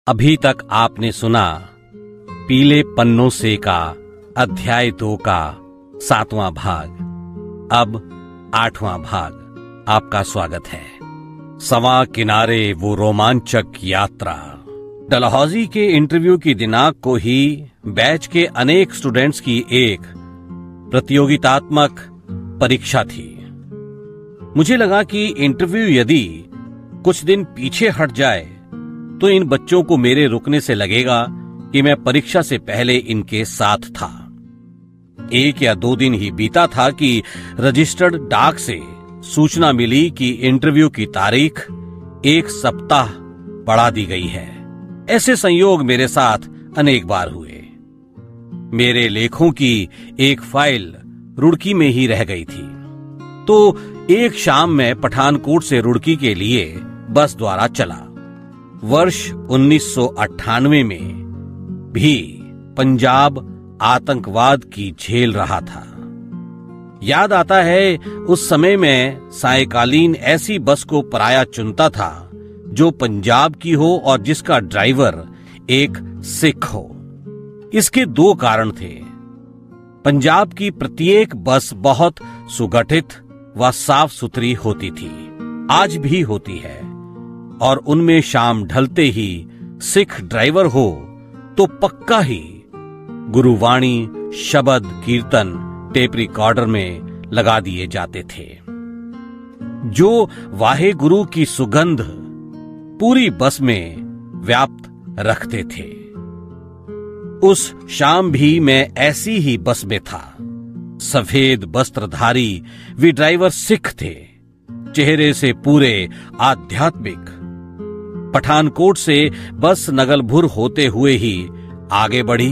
अभी तक आपने सुना पीले पन्नों से का अध्याय 2 का 7वां भाग। अब 8वां भाग आपका स्वागत है। सवा किनारे वो रोमांचक यात्रा। डलहौजी के इंटरव्यू की दिनांक को ही बैच के अनेक स्टूडेंट्स की एक प्रतियोगितात्मक परीक्षा थी। मुझे लगा कि इंटरव्यू यदि कुछ दिन पीछे हट जाए तो इन बच्चों को मेरे रुकने से लगेगा कि मैं परीक्षा से पहले इनके साथ था। 1 या 2 दिन ही बीता था कि रजिस्टर्ड डाक से सूचना मिली कि इंटरव्यू की तारीख 1 सप्ताह बढ़ा दी गई है। ऐसे संयोग मेरे साथ अनेक बार हुए। मेरे लेखों की एक फाइल रुड़की में ही रह गई थी, तो एक शाम मैं पठानकोट से रुड़की के लिए बस द्वारा चला। वर्ष 1998 में भी पंजाब आतंकवाद की झेल रहा था। याद आता है उस समय मैं सायकालीन ऐसी बस को पराया चुनता था जो पंजाब की हो और जिसका ड्राइवर एक सिख हो। इसके 2 कारण थे। पंजाब की प्रत्येक बस बहुत सुगठित व साफ सुथरी होती थी, आज भी होती है, और उनमें शाम ढलते ही सिख ड्राइवर हो तो पक्का ही गुरुवाणी, शब्द, कीर्तन टेप रिकॉर्डर में लगा दिए जाते थे, जो वाहे गुरु की सुगंध पूरी बस में व्याप्त रखते थे। उस शाम भी मैं ऐसी ही बस में था। सफेद वस्त्रधारी वे ड्राइवर सिख थे, चेहरे से पूरे आध्यात्मिक। पठानकोट से बस नगलभुर होते हुए ही आगे बढ़ी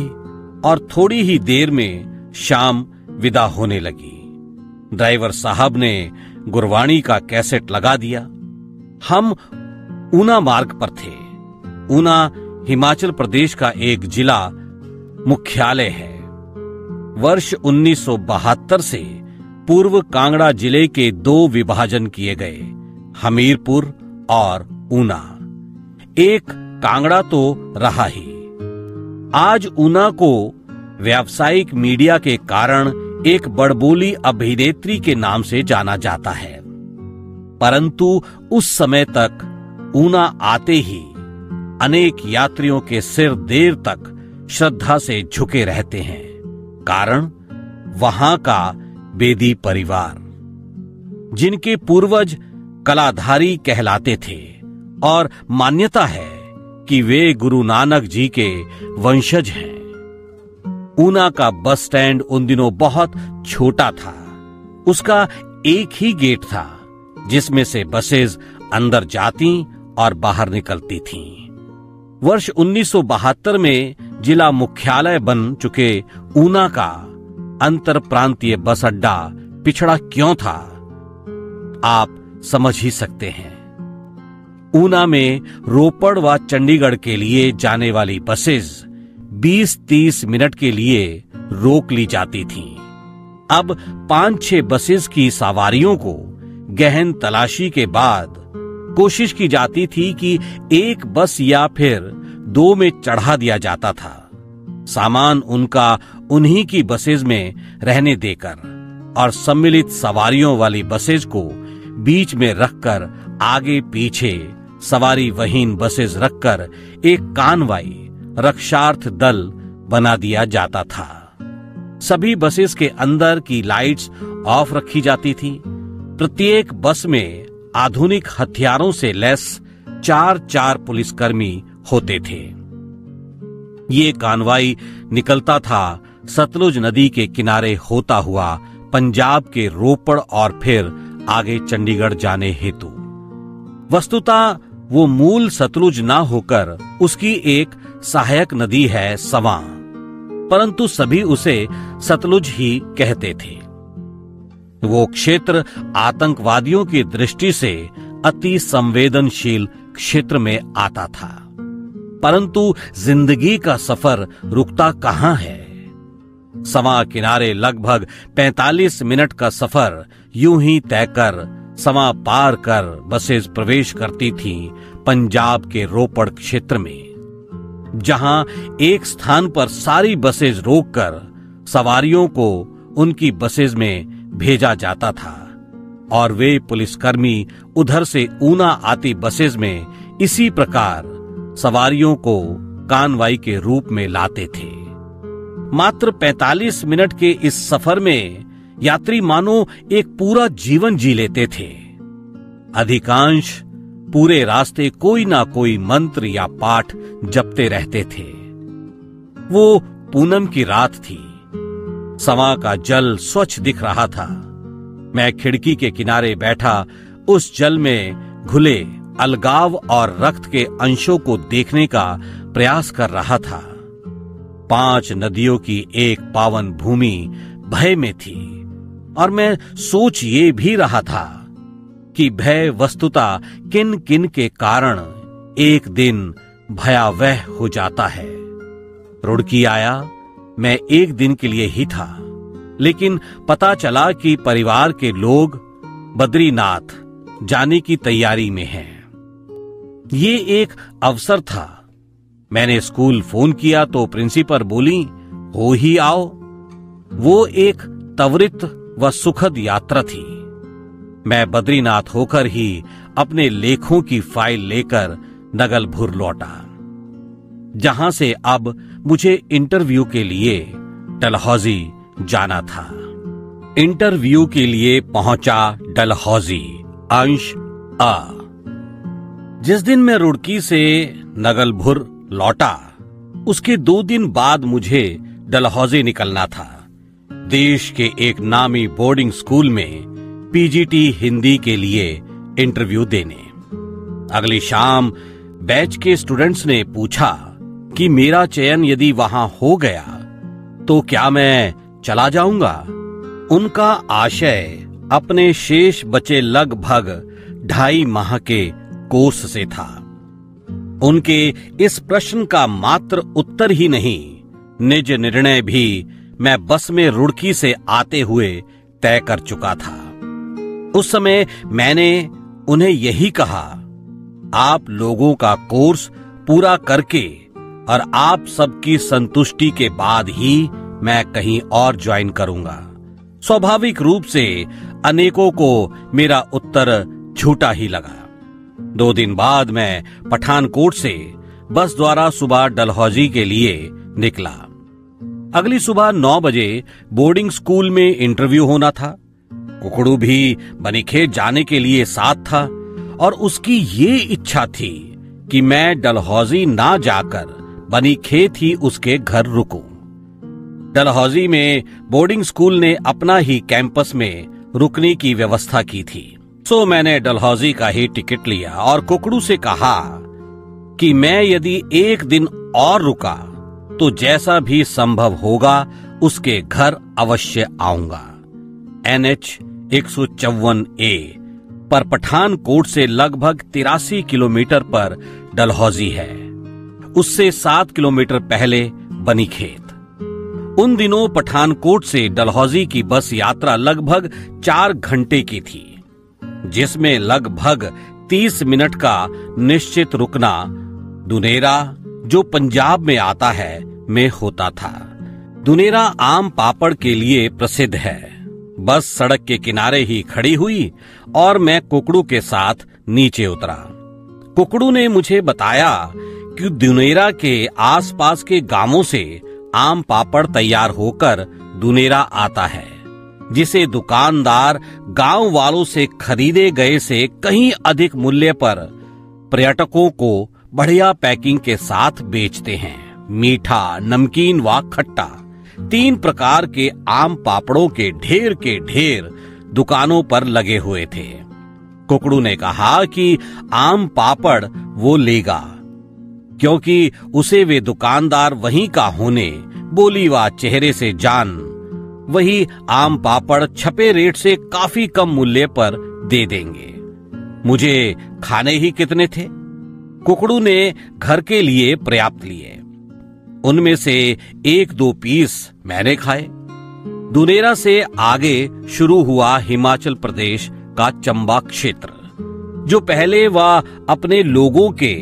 और थोड़ी ही देर में शाम विदा होने लगी। ड्राइवर साहब ने गुरवाणी का कैसेट लगा दिया। हम ऊना मार्ग पर थे। ऊना हिमाचल प्रदेश का एक जिला मुख्यालय है। वर्ष 1972 से पूर्व कांगड़ा जिले के 2 विभाजन किए गए, हमीरपुर और ऊना। एक कांगड़ा तो रहा ही। आज ऊना को व्यावसायिक मीडिया के कारण एक बड़बोली अभिनेत्री के नाम से जाना जाता है, परंतु उस समय तक ऊना आते ही अनेक यात्रियों के सिर देर तक श्रद्धा से झुके रहते हैं। कारण वहां का बेदी परिवार, जिनके पूर्वज कलाधारी कहलाते थे और मान्यता है कि वे गुरु नानक जी के वंशज हैं। ऊना का बस स्टैंड उन दिनों बहुत छोटा था। उसका एक ही गेट था जिसमें से बसेस अंदर जाती और बाहर निकलती थीं। वर्ष 1972 में जिला मुख्यालय बन चुके ऊना का अंतर प्रांतीय बस अड्डा पिछड़ा क्यों था, आप समझ ही सकते हैं। ऊना में रोपड़ व चंडीगढ़ के लिए जाने वाली बसेस 20-30 मिनट के लिए रोक ली जाती थीं। अब 5-6 बसेस की सवारियों को गहन तलाशी के बाद कोशिश की जाती थी कि एक बस या फिर 2 में चढ़ा दिया जाता था, सामान उनका उन्हीं की बसेस में रहने देकर, और सम्मिलित सवारियों वाली बसेस को बीच में रखकर आगे पीछे सवारी वहीन बसेस रखकर एक कानवाई रक्षार्थ दल बना दिया जाता था। सभी बसेस के अंदर की लाइट्स ऑफ रखी जाती थी। प्रत्येक बस में आधुनिक हथियारों से लैस 4-4 पुलिसकर्मी होते थे। ये कानवाई निकलता था सतलुज नदी के किनारे होता हुआ पंजाब के रोपड़ और फिर आगे चंडीगढ़ जाने हेतु। वस्तुतः वो मूल सतलुज ना होकर उसकी एक सहायक नदी है सवां, परंतु सभी उसे सतलुज ही कहते थे। वो क्षेत्र आतंकवादियों की दृष्टि से अति संवेदनशील क्षेत्र में आता था, परंतु जिंदगी का सफर रुकता कहां है। सवा किनारे लगभग 45 मिनट का सफर यूं ही तय कर सवा पार कर बसेस प्रवेश करती थीं पंजाब के रोपड़ क्षेत्र में। जहां एक स्थान पर सारी बसेज रोककर सवारियों को उनकी बसेज में भेजा जाता था और वे पुलिसकर्मी उधर से ऊना आती बसेज में इसी प्रकार सवारियों को कानवाई के रूप में लाते थे। मात्र 45 मिनट के इस सफर में यात्री मानो एक पूरा जीवन जी लेते थे। अधिकांश पूरे रास्ते कोई ना कोई मंत्र या पाठ जपते रहते थे। वो पूनम की रात थी। समा का जल स्वच्छ दिख रहा था। मैं खिड़की के किनारे बैठा उस जल में घुले अलगाव और रक्त के अंशों को देखने का प्रयास कर रहा था। 5 नदियों की एक पावन भूमि भय में थी और मैं सोच ये भी रहा था कि भय वस्तुता किन किन के कारण एक दिन भयावह हो जाता है। रुड़की आया, मैं एक दिन के लिए ही था, लेकिन पता चला कि परिवार के लोग बद्रीनाथ जाने की तैयारी में हैं। ये एक अवसर था। मैंने स्कूल फोन किया तो प्रिंसिपल बोली, हो ही आओ। वो एक त्वरित व सुखद यात्रा थी। मैं बद्रीनाथ होकर ही अपने लेखों की फाइल लेकर नगलभुर लौटा, जहां से अब मुझे इंटरव्यू के लिए डलहौजी जाना था। इंटरव्यू के लिए पहुंचा डलहौजी। अंश आ। जिस दिन मैं रुड़की से नगलभुर लौटा, उसके 2 दिन बाद मुझे डलहौजी निकलना था, देश के एक नामी बोर्डिंग स्कूल में पीजीटी हिंदी के लिए इंटरव्यू देने। अगली शाम बैच के स्टूडेंट्स ने पूछा कि मेरा चयन यदि वहां हो गया तो क्या मैं चला जाऊंगा। उनका आशय अपने शेष बचे लगभग 2.5 माह के कोर्स से था। उनके इस प्रश्न का मात्र उत्तर ही नहीं, निज निर्णय भी मैं बस में रुड़की से आते हुए तय कर चुका था। उस समय मैंने उन्हें यही कहा, आप लोगों का कोर्स पूरा करके और आप सबकी संतुष्टि के बाद ही मैं कहीं और ज्वाइन करूंगा। स्वाभाविक रूप से अनेकों को मेरा उत्तर झूठा ही लगा। 2 दिन बाद मैं पठानकोट से बस द्वारा सुबह डलहौजी के लिए निकला। अगली सुबह 9 बजे बोर्डिंग स्कूल में इंटरव्यू होना था। कुकड़ू भी बनीखेत जाने के लिए साथ था और उसकी ये इच्छा थी कि मैं डलहौजी ना जाकर बनीखेत ही उसके घर रुकूं। डलहौजी में बोर्डिंग स्कूल ने अपना ही कैंपस में रुकने की व्यवस्था की थी। सो मैंने डलहौजी का ही टिकट लिया और कुकड़ू से कहा कि मैं यदि एक दिन और रुका तो जैसा भी संभव होगा उसके घर अवश्य आऊंगा। NH 154A पर पठानकोट से लगभग 83 किलोमीटर पर डलहौजी है, उससे 7 किलोमीटर पहले बनीखेत। उन दिनों पठानकोट से डलहौजी की बस यात्रा लगभग 4 घंटे की थी, जिसमें लगभग 30 मिनट का निश्चित रुकना दुनेरा, जो पंजाब में आता है, में होता था। दुनेरा आम पापड़ के लिए प्रसिद्ध है। बस सड़क के किनारे ही खड़ी हुई और मैं कुकड़ू के साथ नीचे उतरा। कुकड़ू ने मुझे बताया कि दुनेरा के आसपास के गांवों से आम पापड़ तैयार होकर दुनेरा आता है, जिसे दुकानदार गांव वालों से खरीदे गए से कहीं अधिक मूल्य पर पर्यटकों को बढ़िया पैकिंग के साथ बेचते हैं। मीठा, नमकीन व खट्टा 3 प्रकार के आम पापड़ों के ढेर दुकानों पर लगे हुए थे। कुकड़ू ने कहा कि आम पापड़ वो लेगा, क्योंकि उसे वे दुकानदार वहीं का होने, बोली व चेहरे से जान वही आम पापड़ छपे रेट से काफी कम मूल्य पर दे देंगे। मुझे खाने ही कितने थे। कुकड़ू ने घर के लिए पर्याप्त लिए। उनमें से 1-2 पीस मैंने खाए। दुनेरा से आगे शुरू हुआ हिमाचल प्रदेश का चंबा क्षेत्र, जो पहले वह अपने लोगों के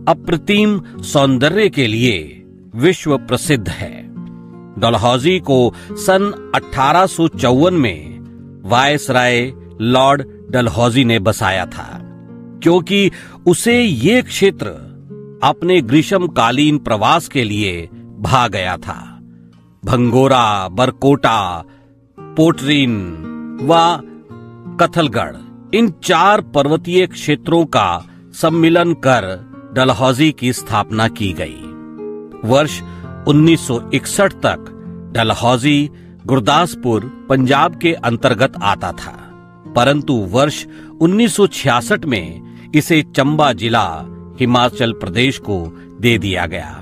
अप्रतिम सौंदर्य के लिए विश्व प्रसिद्ध है। डलहौजी को सन 1854 में वायसराय लॉर्ड डलहौजी ने बसाया था, क्योंकि उसे ये क्षेत्र अपने ग्रीष्मकालीन प्रवास के लिए भा गया था। भंगोरा, बरकोटा, पोटरीन व कथलगढ़, इन 4 पर्वतीय क्षेत्रों का सम्मिलन कर डलहौजी की स्थापना की गई। वर्ष 1961 तक डलहौजी गुरदासपुर पंजाब के अंतर्गत आता था, परंतु वर्ष 1966 में इसे चंबा जिला हिमाचल प्रदेश को दे दिया गया।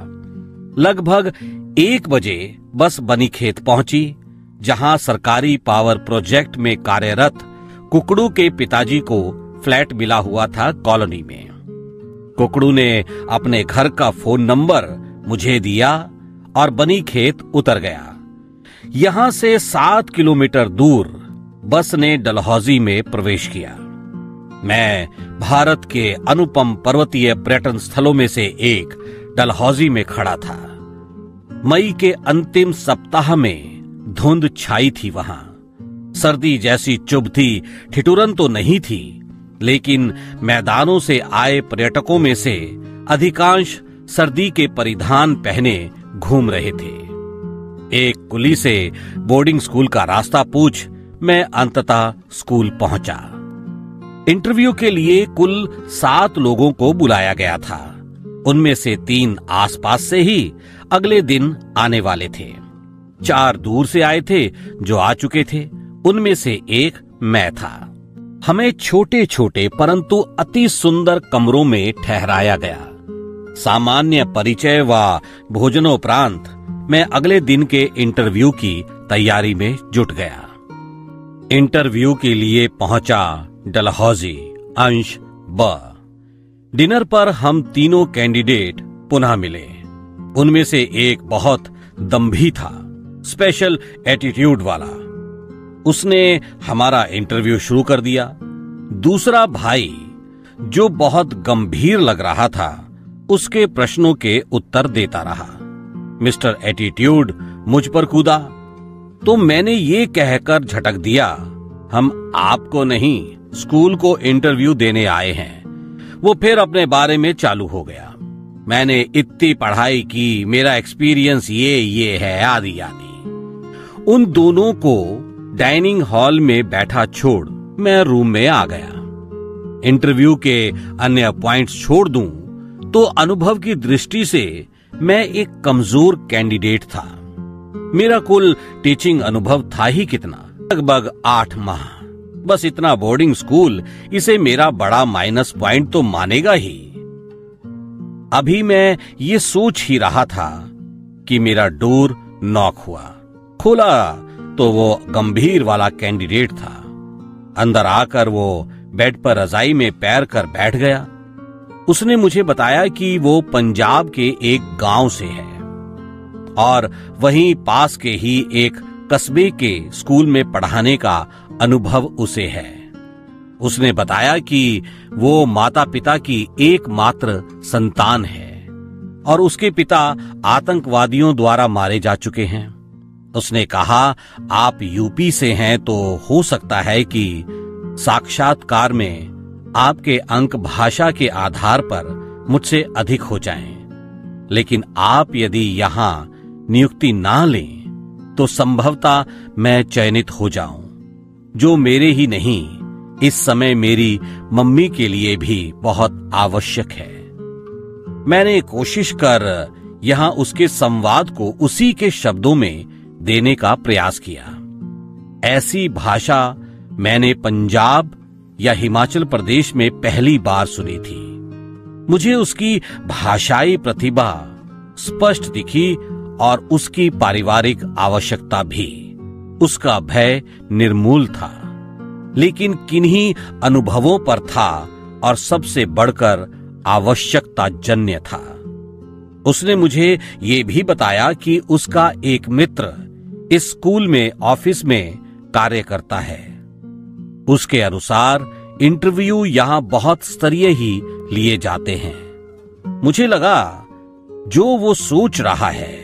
लगभग 1 बजे बस बनीखेत पहुंची, जहां सरकारी पावर प्रोजेक्ट में कार्यरत कुकड़ू के पिताजी को फ्लैट मिला हुआ था कॉलोनी में। कुकड़ू ने अपने घर का फोन नंबर मुझे दिया और बनीखेत उतर गया। यहां से 7 किलोमीटर दूर बस ने डलहौजी में प्रवेश किया। मैं भारत के अनुपम पर्वतीय पर्यटन स्थलों में से एक डलहौजी में खड़ा था। मई के अंतिम सप्ताह में धुंध छाई थी। वहां सर्दी जैसी चुभती ठिठुरन तो नहीं थी, लेकिन मैदानों से आए पर्यटकों में से अधिकांश सर्दी के परिधान पहने घूम रहे थे। एक कुली से बोर्डिंग स्कूल का रास्ता पूछ मैं अंततः स्कूल पहुंचा। इंटरव्यू के लिए कुल 7 लोगों को बुलाया गया था। उनमें से 3 आसपास से ही अगले दिन आने वाले थे। 4 दूर से आए थे जो आ चुके थे। उनमें से एक मैं था। हमें छोटे छोटे परंतु अति सुंदर कमरों में ठहराया गया। सामान्य परिचय व भोजनोपरांत मैं अगले दिन के इंटरव्यू की तैयारी में जुट गया। इंटरव्यू के लिए पहुंचा डलहौजी, अंश ब। डिनर पर हम तीनों कैंडिडेट पुनः मिले। उनमें से एक बहुत दम्भी था, स्पेशल एटीट्यूड वाला। उसने हमारा इंटरव्यू शुरू कर दिया। दूसरा भाई, जो बहुत गंभीर लग रहा था, उसके प्रश्नों के उत्तर देता रहा। मिस्टर एटीट्यूड मुझ पर कूदा, तो मैंने ये कहकर झटक दिया, हम आपको नहीं, स्कूल को इंटरव्यू देने आए हैं। वो फिर अपने बारे में चालू हो गया। मैंने इतनी पढ़ाई की, मेरा एक्सपीरियंस ये है, आदि आदि। उन दोनों को डाइनिंग हॉल में बैठा छोड़ मैं रूम में आ गया। इंटरव्यू के अन्य पॉइंट्स छोड़ दूं तो अनुभव की दृष्टि से मैं एक कमजोर कैंडिडेट था। मेरा कुल टीचिंग अनुभव था ही कितना, लगभग 8 माह। बस इतना बोर्डिंग स्कूल इसे मेरा बड़ा माइनस पॉइंट तो मानेगा ही। अभी मैं ये सोच ही रहा था कि मेरा डोर नॉक हुआ। खोला तो वो गंभीर वाला कैंडिडेट था। अंदर आकर वो बेड पर रजाई में पैर कर बैठ गया। उसने मुझे बताया कि वो पंजाब के एक गांव से है और वहीं पास के ही एक कस्बे के स्कूल में पढ़ाने का अनुभव उसे है। उसने बताया कि वो माता पिता की एकमात्र संतान है और उसके पिता आतंकवादियों द्वारा मारे जा चुके हैं। उसने कहा, आप यूपी से हैं तो हो सकता है कि साक्षात्कार में आपके अंक भाषा के आधार पर मुझसे अधिक हो जाएं, लेकिन आप यदि यहां नियुक्ति ना लें तो संभवतः मैं चयनित हो जाऊं, जो मेरे ही नहीं, इस समय मेरी मम्मी के लिए भी बहुत आवश्यक है। मैंने कोशिश कर यहां उसके संवाद को उसी के शब्दों में देने का प्रयास किया। ऐसी भाषा मैंने पंजाब या हिमाचल प्रदेश में पहली बार सुनी थी। मुझे उसकी भाषाई प्रतिभा स्पष्ट दिखी और उसकी पारिवारिक आवश्यकता भी। उसका भय निर्मूल था, लेकिन किन्हीं अनुभवों पर था और सबसे बढ़कर आवश्यकता जन्य था। उसने मुझे ये भी बताया कि उसका एक मित्र इस स्कूल में ऑफिस में कार्य करता है। उसके अनुसार इंटरव्यू यहां बहुत स्तरीय ही लिए जाते हैं। मुझे लगा जो वो सोच रहा है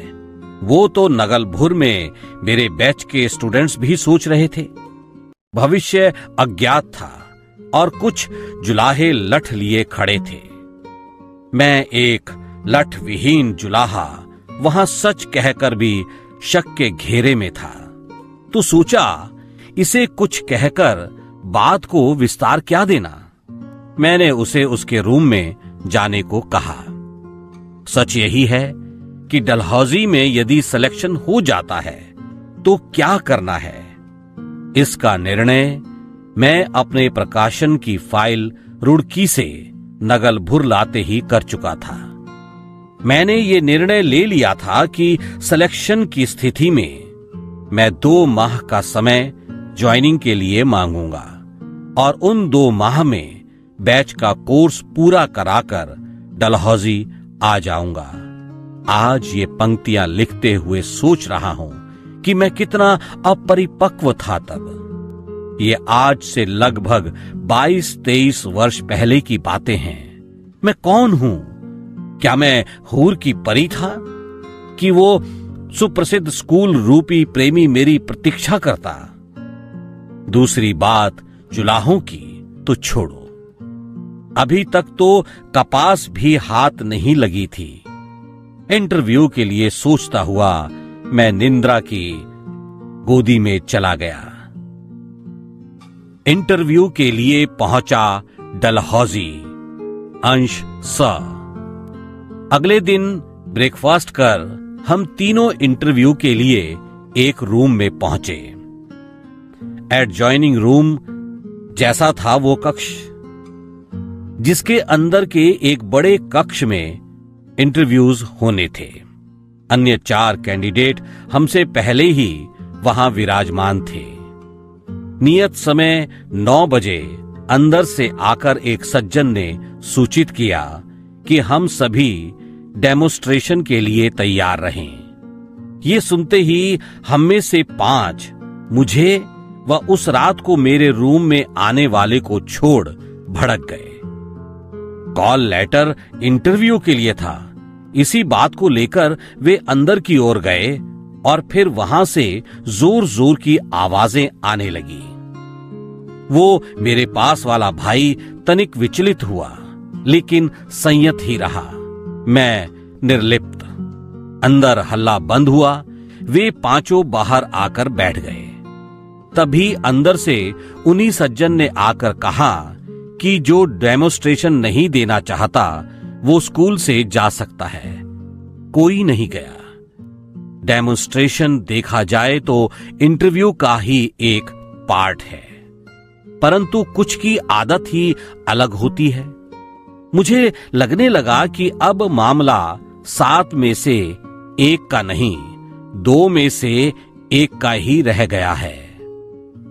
वो तो नगलभुर में मेरे बैच के स्टूडेंट्स भी सोच रहे थे। भविष्य अज्ञात था और कुछ जुलाहे लठ लिए खड़े थे। मैं एक लठ विहीन जुलाहा वहां सच कहकर भी शक के घेरे में था, तो सोचा इसे कुछ कहकर बात को विस्तार क्या देना। मैंने उसे उसके रूम में जाने को कहा। सच यही है कि डलहौजी में यदि सिलेक्शन हो जाता है तो क्या करना है, इसका निर्णय मैं अपने प्रकाशन की फाइल रुड़की से नगलभुर लाते ही कर चुका था। मैंने ये निर्णय ले लिया था कि सिलेक्शन की स्थिति में मैं 2 माह का समय ज्वाइनिंग के लिए मांगूंगा और उन 2 माह में बैच का कोर्स पूरा कराकर डलहौजी आ जाऊंगा। आज ये पंक्तियां लिखते हुए सोच रहा हूं कि मैं कितना अपरिपक्व था तब। ये आज से लगभग 22-23 वर्ष पहले की बातें हैं। मैं कौन हूं? क्या मैं हूर की परी था कि वो सुप्रसिद्ध स्कूल रूपी प्रेमी मेरी प्रतीक्षा करता? दूसरी बात जुलाहों की तो छोड़ो, अभी तक तो कपास भी हाथ नहीं लगी थी। इंटरव्यू के लिए सोचता हुआ मैं निंद्रा की गोदी में चला गया। इंटरव्यू के लिए पहुंचा डलहौजी। अंश स। अगले दिन ब्रेकफास्ट कर हम तीनों इंटरव्यू के लिए एक रूम में पहुंचे। एडजॉइनिंग रूम जैसा था वो कक्ष, जिसके अंदर के एक बड़े कक्ष में इंटरव्यूज होने थे। अन्य 4 कैंडिडेट हमसे पहले ही वहां विराजमान थे। नियत समय 9 बजे अंदर से आकर एक सज्जन ने सूचित किया कि हम सभी डेमोस्ट्रेशन के लिए तैयार रहें। ये सुनते ही हम में से 5 मुझे व उस रात को मेरे रूम में आने वाले को छोड़ भड़क गए। कॉल लेटर इंटरव्यू के लिए था। इसी बात को लेकर वे अंदर की ओर गए और फिर वहां से जोर जोर की आवाजें आने लगी। वो मेरे पास वाला भाई तनिक विचलित हुआ, लेकिन संयत ही रहा। मैं निर्लिप्त। अंदर हल्ला बंद हुआ। वे 5 बाहर आकर बैठ गए। तभी अंदर से उन्हीं सज्जन ने आकर कहा कि जो डेमोस्ट्रेशन नहीं देना चाहता वो स्कूल से जा सकता है। कोई नहीं गया। डेमोस्ट्रेशन देखा जाए तो इंटरव्यू का ही एक पार्ट है, परंतु कुछ की आदत ही अलग होती है। मुझे लगने लगा कि अब मामला 7 में से 1 का नहीं, 2 में से 1 का ही रह गया है।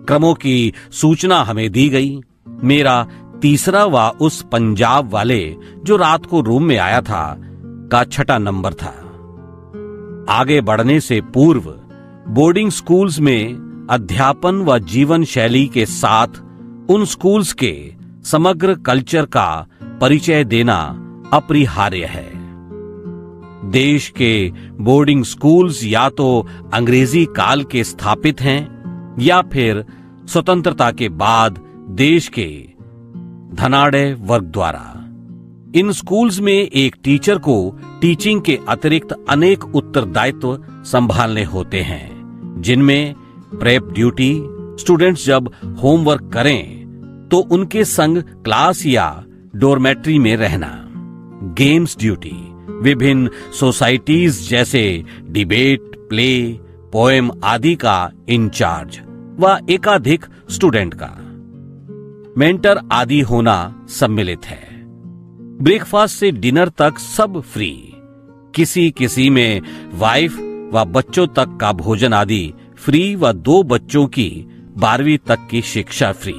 क्रमों की सूचना हमें दी गई। मेरा तीसरा व उस पंजाब वाले जो रात को रूम में आया था का 6 नंबर था। आगे बढ़ने से पूर्व बोर्डिंग स्कूल्स में अध्यापन व जीवन शैली के साथ उन स्कूल्स के समग्र कल्चर का परिचय देना अपरिहार्य है। देश के बोर्डिंग स्कूल्स या तो अंग्रेजी काल के स्थापित हैं या फिर स्वतंत्रता के बाद देश के धनाढ़ वर्ग द्वारा। इन स्कूल्स में एक टीचर को टीचिंग के अतिरिक्त अनेक उत्तरदायित्व संभालने होते हैं, जिनमें प्रेप ड्यूटी, स्टूडेंट्स जब होमवर्क करें तो उनके संग क्लास या डोरमेट्री में रहना, गेम्स ड्यूटी, विभिन्न सोसाइटीज जैसे डिबेट, प्ले, पोएम आदि का इंचार्ज व एकाधिक स्टूडेंट का मेंटर आदि होना सम्मिलित है। ब्रेकफास्ट से डिनर तक सब फ्री। किसी किसी में वाइफ व बच्चों तक का भोजन आदि फ्री व 2 बच्चों की 12वीं तक की शिक्षा फ्री।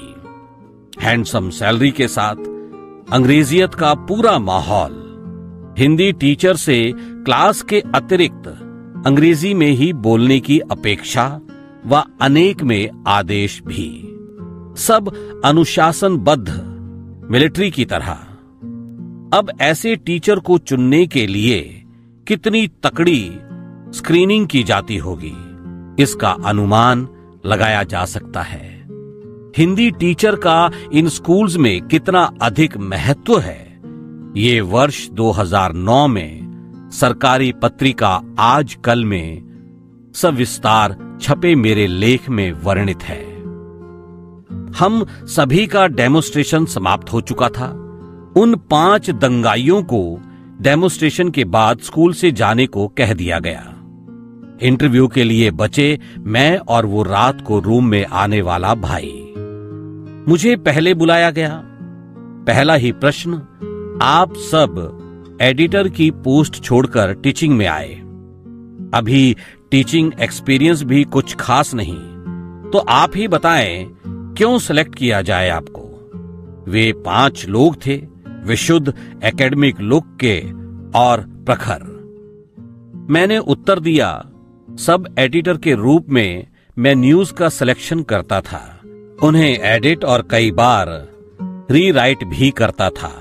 हैंडसम सैलरी के साथ अंग्रेजियत का पूरा माहौल। हिंदी टीचर से क्लास के अतिरिक्त अंग्रेजी में ही बोलने की अपेक्षा व अनेक में आदेश भी। सब अनुशासनबद्ध, मिलिट्री की तरह। अब ऐसे टीचर को चुनने के लिए कितनी तकड़ी स्क्रीनिंग की जाती होगी, इसका अनुमान लगाया जा सकता है। हिंदी टीचर का इन स्कूल्स में कितना अधिक महत्व है, ये वर्ष 2009 में सरकारी पत्रिका आज कल में सविस्तार छपे मेरे लेख में वर्णित है। हम सभी का डेमोन्स्ट्रेशन समाप्त हो चुका था। उन 5 दंगाइयों को डेमोन्स्ट्रेशन के बाद स्कूल से जाने को कह दिया गया। इंटरव्यू के लिए बचे मैं और वो रात को रूम में आने वाला भाई। मुझे पहले बुलाया गया। पहला ही प्रश्न, आप सब एडिटर की पोस्ट छोड़कर टीचिंग में आए, अभी टीचिंग एक्सपीरियंस भी कुछ खास नहीं, तो आप ही बताएं क्यों सेलेक्ट किया जाए आपको। वे 5 लोग थे, विशुद्ध एकेडमिक लुक के और प्रखर। मैंने उत्तर दिया, सब एडिटर के रूप में मैं न्यूज का सिलेक्शन करता था, उन्हें एडिट और कई बार रीराइट भी करता था,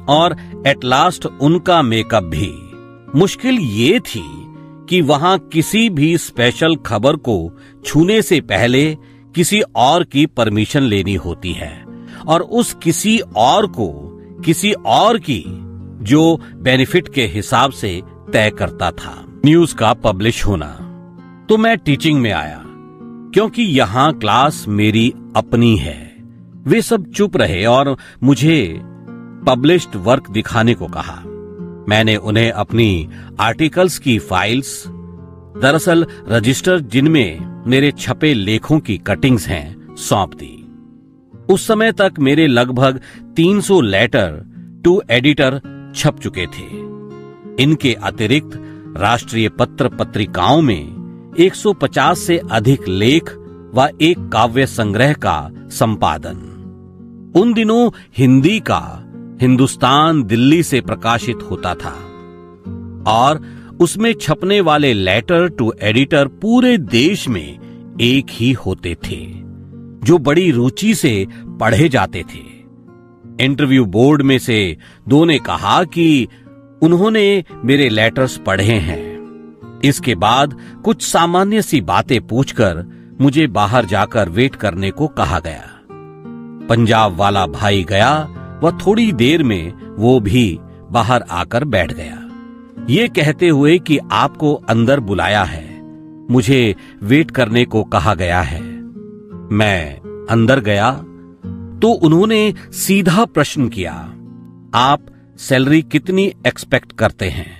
और एट लास्ट उनका मेकअप भी। मुश्किल ये थी कि वहां किसी भी स्पेशल खबर को छूने से पहले किसी और की परमिशन लेनी होती है, और उस किसी और को किसी और की जो बेनिफिट के हिसाब से तय करता था न्यूज का पब्लिश होना। तो मैं टीचिंग में आया क्योंकि यहां क्लास मेरी अपनी है। वे सब चुप रहे और मुझे पब्लिश्ड वर्क दिखाने को कहा। मैंने उन्हें अपनी आर्टिकल्स की फाइल्स, दरअसल रजिस्टर जिनमें मेरे छपे लेखों की कटिंग्स हैं, सौंप दी। उस समय तक मेरे लगभग 300 लेटर टू एडिटर छप चुके थे। इनके अतिरिक्त राष्ट्रीय पत्र पत्रिकाओं में 150 से अधिक लेख व एक काव्य संग्रह का संपादन। उन दिनों हिंदी का हिंदुस्तान दिल्ली से प्रकाशित होता था और उसमें छपने वाले लेटर टू एडिटर पूरे देश में एक ही होते थे, जो बड़ी रुचि से पढ़े जाते थे। इंटरव्यू बोर्ड में से 2 ने कहा कि उन्होंने मेरे लेटर्स पढ़े हैं। इसके बाद कुछ सामान्य सी बातें पूछकर मुझे बाहर जाकर वेट करने को कहा गया। पंजाब वाला भाई गया व थोड़ी देर में वो भी बाहर आकर बैठ गया, ये कहते हुए कि आपको अंदर बुलाया है, मुझे वेट करने को कहा गया है। मैं अंदर गया तो उन्होंने सीधा प्रश्न किया, आप सैलरी कितनी एक्सपेक्ट करते हैं?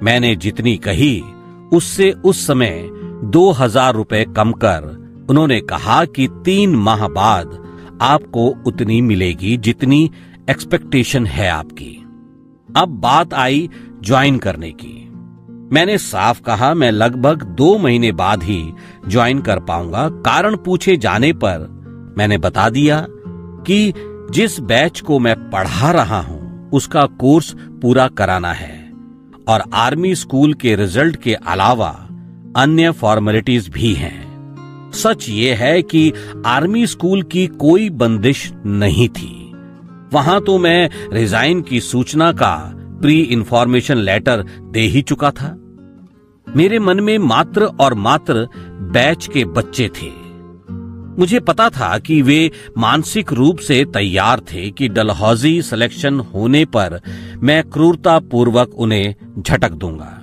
मैंने जितनी कही उससे उस समय 2000 रुपए कम कर उन्होंने कहा कि 3 माह बाद आपको उतनी मिलेगी जितनी एक्सपेक्टेशन है आपकी। अब बात आई ज्वाइन करने की। मैंने साफ कहा मैं लगभग 2 महीने बाद ही ज्वाइन कर पाऊंगा। कारण पूछे जाने पर मैंने बता दिया कि जिस बैच को मैं पढ़ा रहा हूं उसका कोर्स पूरा कराना है और आर्मी स्कूल के रिजल्ट के अलावा अन्य फॉर्मेलिटीज भी हैं। सच ये है कि आर्मी स्कूल की कोई बंदिश नहीं थी। वहां तो मैं रिजाइन की सूचना का प्री इंफॉर्मेशन लेटर दे ही चुका था। मेरे मन में मात्र और मात्र बैच के बच्चे थे। मुझे पता था कि वे मानसिक रूप से तैयार थे कि डलहौजी सिलेक्शन होने पर मैं क्रूरता पूर्वक उन्हें झटक दूंगा।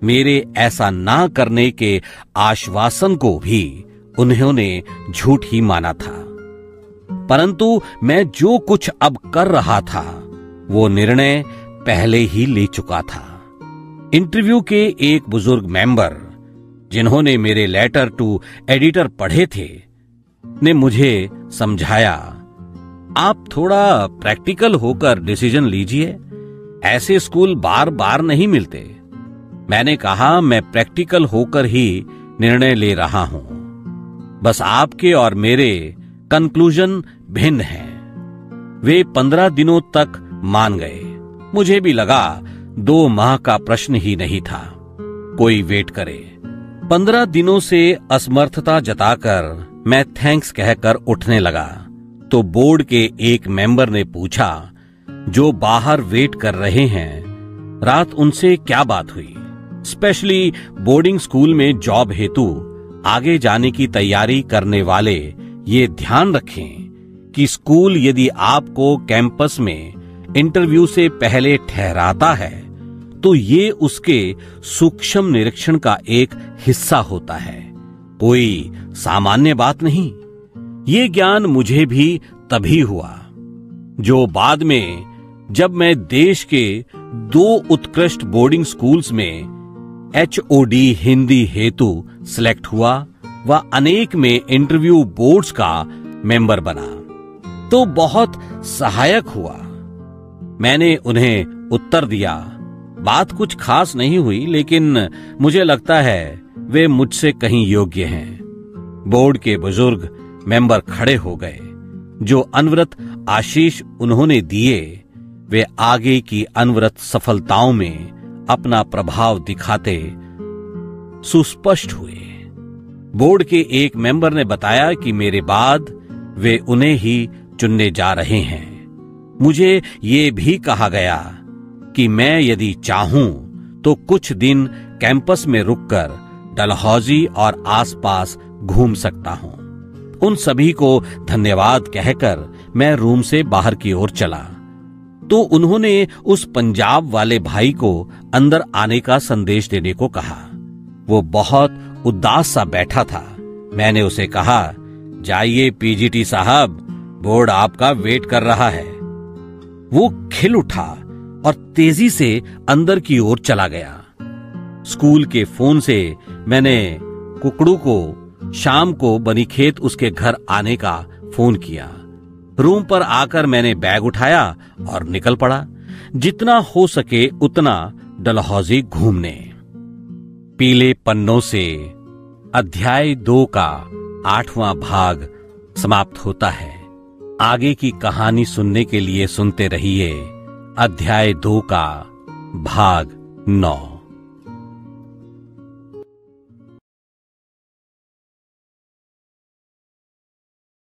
मेरे ऐसा ना करने के आश्वासन को भी उन्होंने झूठ ही माना था। परंतु मैं जो कुछ अब कर रहा था वो निर्णय पहले ही ले चुका था। इंटरव्यू के एक बुजुर्ग मेंबर जिन्होंने मेरे लेटर टू एडिटर पढ़े थे ने मुझे समझाया, आप थोड़ा प्रैक्टिकल होकर डिसीजन लीजिए, ऐसे स्कूल बार बार नहीं मिलते। मैंने कहा मैं प्रैक्टिकल होकर ही निर्णय ले रहा हूं, बस आपके और मेरे कंक्लूजन भिन्न हैं। वे 15 दिनों तक मान गए। मुझे भी लगा 2 माह का प्रश्न ही नहीं था, कोई वेट करे। 15 दिनों से असमर्थता जताकर मैं थैंक्स कहकर उठने लगा तो बोर्ड के एक मेंबर ने पूछा, जो बाहर वेट कर रहे हैं, रात उनसे क्या बात हुई? स्पेशली बोर्डिंग स्कूल में जॉब हेतु आगे जाने की तैयारी करने वाले ये ध्यान रखें कि स्कूल यदि आपको कैंपस में इंटरव्यू से पहले ठहराता है तो ये उसके सूक्ष्म निरीक्षण का एक हिस्सा होता है, कोई सामान्य बात नहीं। ये ज्ञान मुझे भी तभी हुआ जो बाद में जब मैं देश के 2 उत्कृष्ट बोर्डिंग स्कूल्स में HOD हिंदी हेतु सिलेक्ट हुआ व अनेक में इंटरव्यू बोर्ड्स का मेंबर बना तो बहुत सहायक हुआ। मैंने उन्हें उत्तर दिया। बात कुछ खास नहीं हुई, लेकिन मुझे लगता है वे मुझसे कहीं योग्य हैं। बोर्ड के बुजुर्ग मेंबर खड़े हो गए। जो अनवरत आशीष उन्होंने दिए वे आगे की अनवरत सफलताओं में अपना प्रभाव दिखाते सुस्पष्ट हुए। बोर्ड के एक मेंबर ने बताया कि मेरे बाद वे उन्हें ही चुनने जा रहे हैं। मुझे ये भी कहा गया कि मैं यदि चाहूं तो कुछ दिन कैंपस में रुककर डलहौजी और आसपास घूम सकता हूं। उन सभी को धन्यवाद कहकर मैं रूम से बाहर की ओर चला तो उन्होंने उस पंजाब वाले भाई को अंदर आने का संदेश देने को कहा। वो बहुत उदास सा बैठा था। मैंने उसे कहा, जाइए PGT साहब, बोर्ड आपका वेट कर रहा है। वो खिल उठा और तेजी से अंदर की ओर चला गया। स्कूल के फोन से मैंने कुकड़ू को शाम को बनीखेत उसके घर आने का फोन किया। रूम पर आकर मैंने बैग उठाया और निकल पड़ा, जितना हो सके उतना डलहौजी घूमने। पीले पन्नों से अध्याय 2 का 8वां भाग समाप्त होता है। आगे की कहानी सुनने के लिए सुनते रहिए अध्याय 2 का भाग 9।